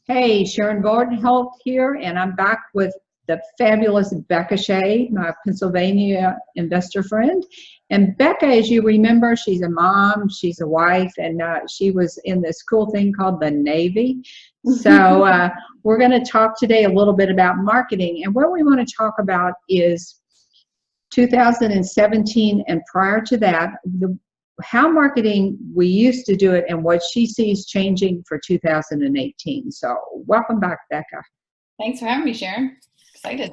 Hey, Sharon Vordenholt here, and I'm back with the fabulous Beka Shea, my Pennsylvania investor friend. And Beka, as you remember, she's a mom, she's a wife, and she was in this cool thing called the Navy. So we're going to talk today a little bit about marketing. And what we want to talk about is 2017 and prior to that, how marketing we used to do it and what she sees changing for 2018. So welcome back, Beka. Thanks for having me, Sharon. Excited.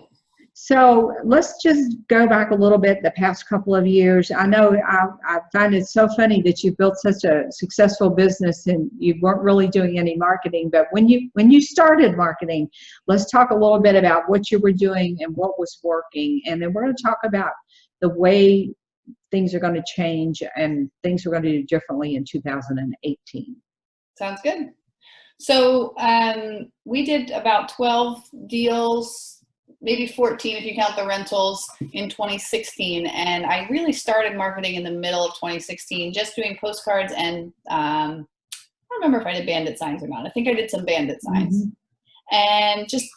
So let's just go back a little bit the past couple of years. I know I find it so funny that you built such a successful business and you weren't really doing any marketing, but when you started marketing, let's talk a little bit about what you were doing and what was working, and then we're going to talk about the way things are going to change and things we're going to do differently in 2018. Sounds good. So we did about 12 deals, maybe 14 if you count the rentals, in 2016. And I really started marketing in the middle of 2016, just doing postcards and I don't remember if I did bandit signs or not. I think I did some bandit signs. And just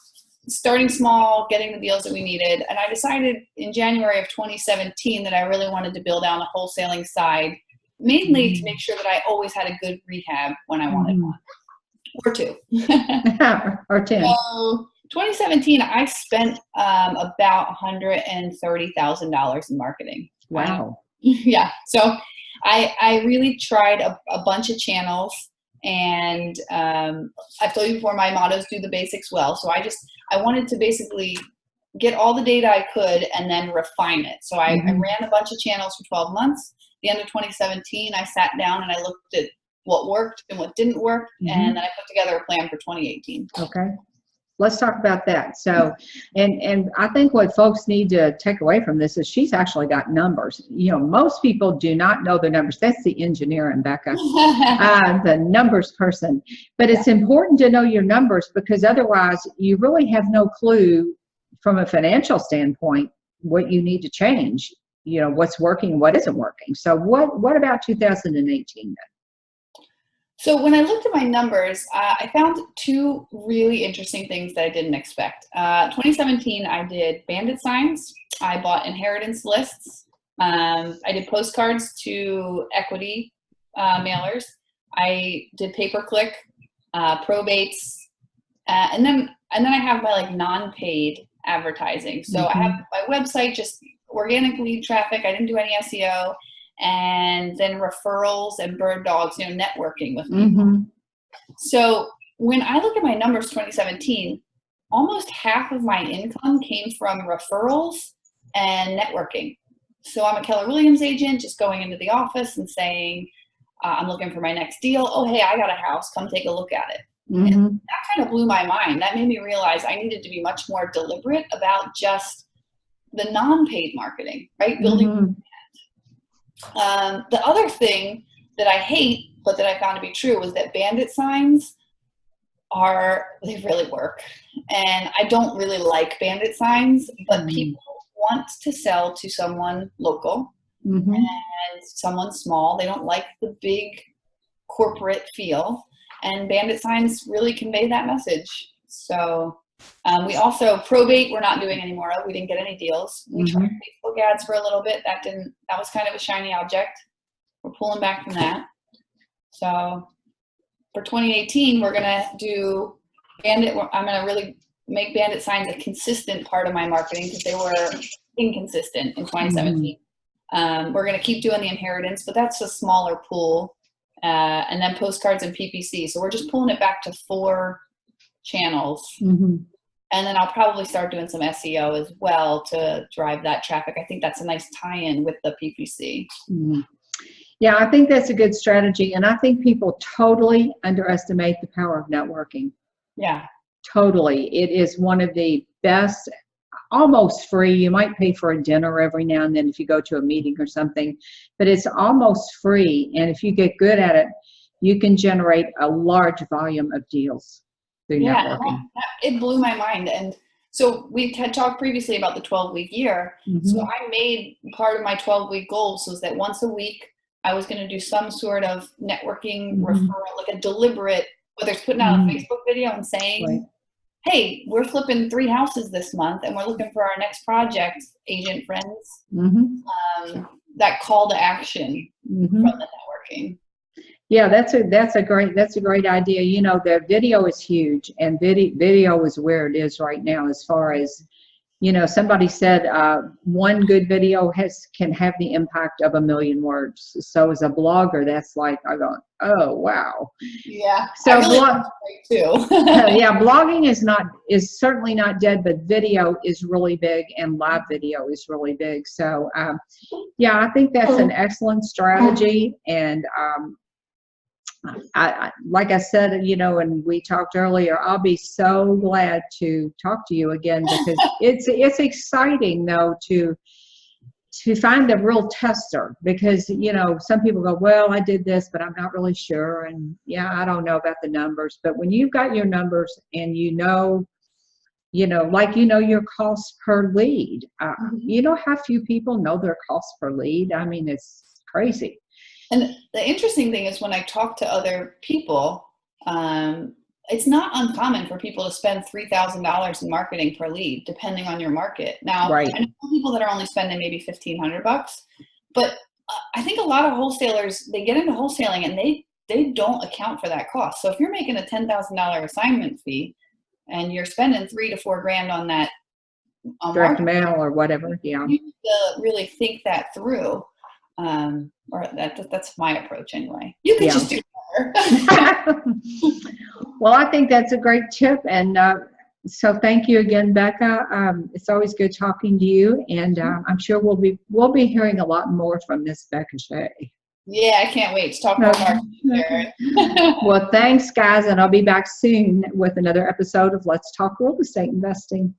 starting small, getting the deals that we needed. And I decided in January of 2017 that I really wanted to build out a wholesaling side, mainly to make sure that I always had a good rehab when I wanted one. Or two. Or 10. So 2017, I spent about $130,000 in marketing. Wow. Yeah. So I really tried a bunch of channels. And I've told you before, my motto is do the basics well. So I wanted to basically get all the data I could and then refine it. So I ran a bunch of channels for 12 months. At the end of 2017, I sat down and I looked at what worked and what didn't work. And then I put together a plan for 2018. Okay. Let's talk about that. So, and I think what folks need to take away from this is she's actually got numbers. You know, most people do not know their numbers. That's the engineer in Beka, the numbers person. But it's important to know your numbers, because otherwise you really have no clue from a financial standpoint what you need to change, you know, what's working, what isn't working. So what about 2018 then? So when I looked at my numbers, I found two really interesting things that I didn't expect. 2017, I did bandit signs. I bought inheritance lists. I did postcards to equity mailers. I did pay-per-click, probates, and then I have my like non-paid advertising. So I have my website, just organic lead traffic. I didn't do any SEO. And then referrals and bird dogs, you know, networking with people. So when I look at my numbers 2017, almost half of my income came from referrals and networking. So I'm a Keller Williams agent, just going into the office and saying, I'm looking for my next deal. Oh, hey, I got a house. Come take a look at it. And that kind of blew my mind. That made me realize I needed to be much more deliberate about just the non-paid marketing, right? Building the other thing that I hate, but that I found to be true, was that bandit signs they really work. And I don't really like bandit signs, but people want to sell to someone local and someone small. They don't like the big corporate feel, and bandit signs really convey that message. So we also probate, we're not doing any more of. We didn't get any deals. We tried Facebook ads for a little bit. That was kind of a shiny object. We're pulling back from that. So for 2018, we're going to do bandit. I'm going to really make bandit signs a consistent part of my marketing, because they were inconsistent in 2017. We're going to keep doing the inheritance, but that's a smaller pool. And then postcards and PPC. So we're just pulling it back to 4 channels. And then I'll probably start doing some SEO as well to drive that traffic. I think that's a nice tie-in with the PPC. Yeah, I think that's a good strategy. And I think people totally underestimate the power of networking. Yeah. Totally. It is one of the best, almost free. You might pay for a dinner every now and then if you go to a meeting or something, but it's almost free. And if you get good at it, you can generate a large volume of deals through networking. It blew my mind. And so we had talked previously about the 12-week year. So I made part of my 12-week goals was that once a week I was going to do some sort of networking referral, like a deliberate whether it's putting out a Mhm. Facebook video and saying, Right. hey, we're flipping 3 houses this month and we're looking for our next project, agent friends. Mhm. That call to action Mhm. from the networking. Yeah, that's a great idea. You know, the video is huge, and video is where it is right now. As far as, you know, somebody said one good video can have the impact of 1,000,000 words. So as a blogger, that's like I go, oh wow. Yeah, So I really like too. yeah, blogging is certainly not dead, but video is really big, and live video is really big. So yeah, I think that's an excellent strategy, and like I said, you know, and we talked earlier, I'll be so glad to talk to you again, because it's exciting though to find a real tester, because, you know, some people go, well, I did this, but I'm not really sure. And yeah, I don't know about the numbers, but when you've got your numbers and like, your cost per lead, you know how few people know their cost per lead. I mean, it's crazy. And the interesting thing is when I talk to other people, it's not uncommon for people to spend $3,000 in marketing per lead, depending on your market. Now, Right. I know people that are only spending maybe $1,500, but I think a lot of wholesalers, they get into wholesaling and they don't account for that cost. So if you're making a $10,000 assignment fee and you're spending $3 to $4 grand on that, Direct marketing, mail or whatever. Yeah. you need to really think that through. Or that's my approach anyway. You could just do better. Well, I think that's a great tip, and so thank you again, Beka. It's always good talking to you, and I'm sure we'll be hearing a lot more from Miss Beka Shea. Yeah, I can't wait to talk more marketing. Well, thanks, guys, and I'll be back soon with another episode of Let's Talk Real Estate Investing.